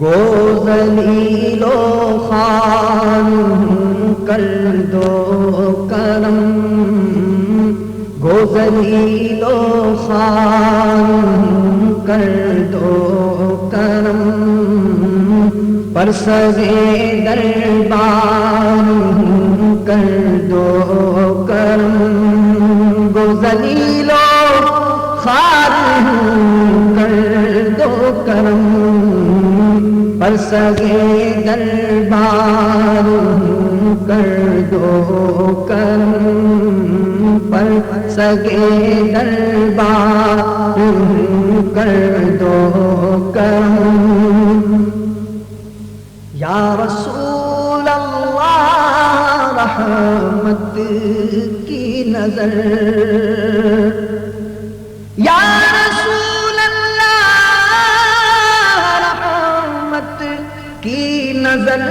گو ذلیل و خوار کر دو کرم، گو ذلیل و خوار کر دو کرم، پر سرے دربار کر دو کرم، گو ذلیل و خوار کر دو کرم، پر سگے دربار کر دو کرم، پر سگے دربار کر دو کرم۔ یا رسول اللہ رحمت کی نظر، یا رسول اللہ رحمت کی نظر،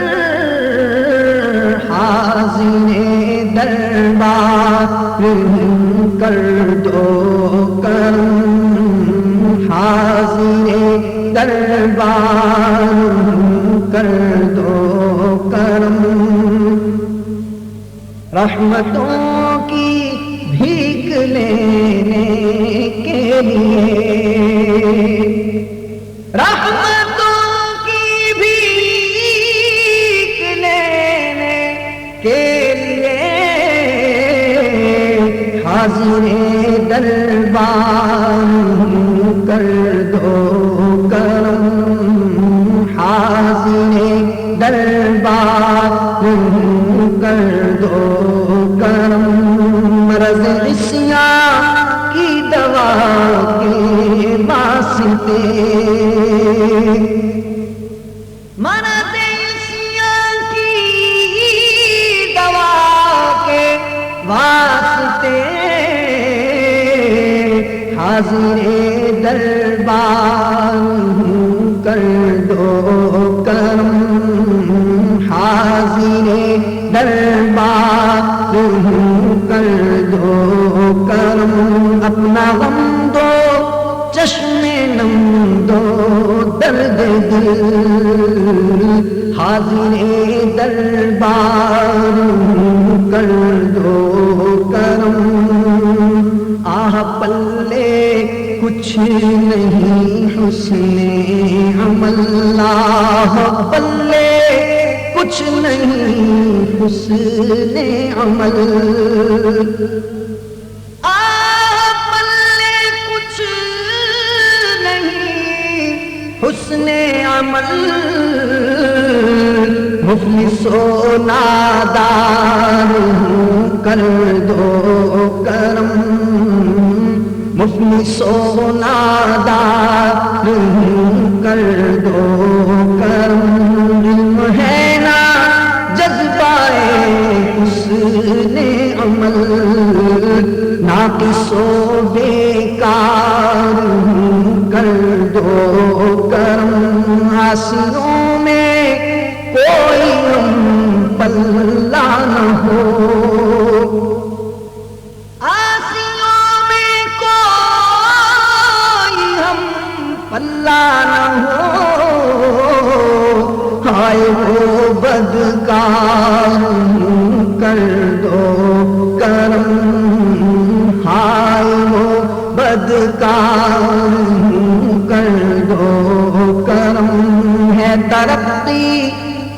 حاضر دربار کر دو کرم، حاضر دربار کر دو کرم، رحمتوں کی بھیک لینے کے لیے، رحمتوں کی بھیک لینے کے لیے، حاضر دربار کر دو کرم، حاضر دربار کر دو کرم، مرض عصیان کی دوا کے واسطے، مرض عصیان کی دوا کے واسطے، حاضر دربار کر دو کرم، حاضر دربار کر دو کرم، اپنا غم دو چشم نم دو درد دل، حاضر دربار کر دو کرم، آہ پلے کچھ نہیں حسن عمل، آہ پلے کچھ نہیں حسن عمل، آہ پلے کچھ نہیں حسن عمل، مفلس و نادار کر دو کرم، مفلس و نادار کر دو کرم، علم ہے نا جذبہ حسن عمل، ناقص و بیکار کر دو کرم، حاصلوں میں کوئی ہم پلہ نہ ہو، اللہ نہ ہو، ہائے وہ بدکار کر دو کرم، ہائے وہ بدکار کر دو کرم، ہے ترقی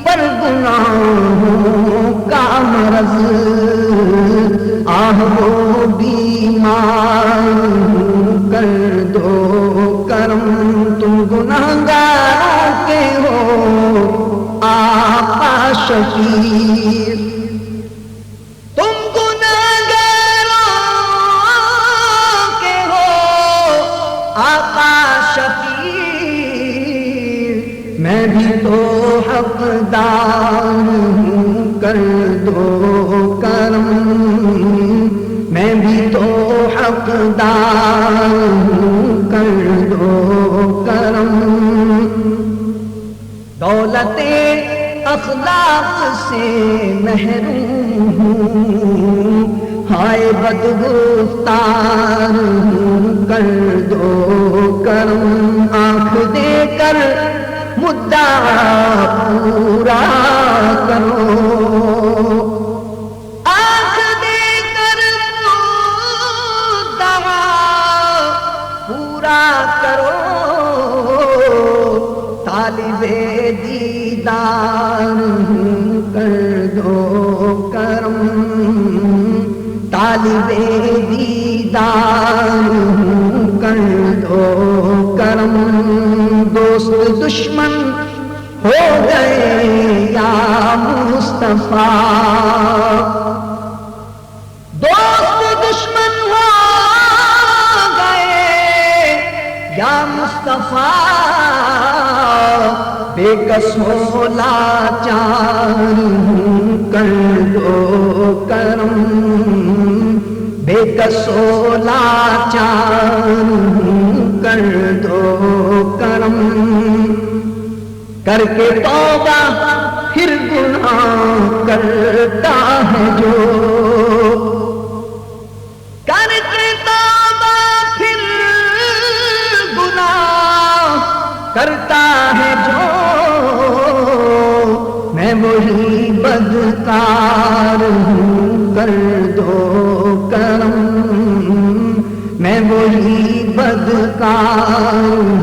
پر گناہوں کا مرض، آہ وہ بیمار کر دو کرم، تم گناہگاروں کے ہو آقا شفیع، تم گناہگاروں کے ہو آقا شفیع، میں بھی تو حقدار کر دو کرم، میں بھی تو حقدار کر دو کرم، دولت اخلاق سے محروم ہوں، ہائے بدگفتار کر دو کرم، آنکھ دے کر مدعا پورا کرو، آنکھ دے کر مدعا پورا کرو، طالب دیدار کر دو کرم، طالب دیدار کر دو کرم، دوست دشمن ہو گئے یا مصطفیٰ، دوست دشمن ہو گئے یا مصطفیٰ، بے کس ہو لاچار کر دو کرم، بے کس ہو لاچار کر دو کرم، کر کے توبہ پھر گناہ کرتا ہے جو، کر کے توبہ پھر گناہ کرتا ہے جو، میں وہی بدکار ہوں کر دو کرم، میں وہی بدکار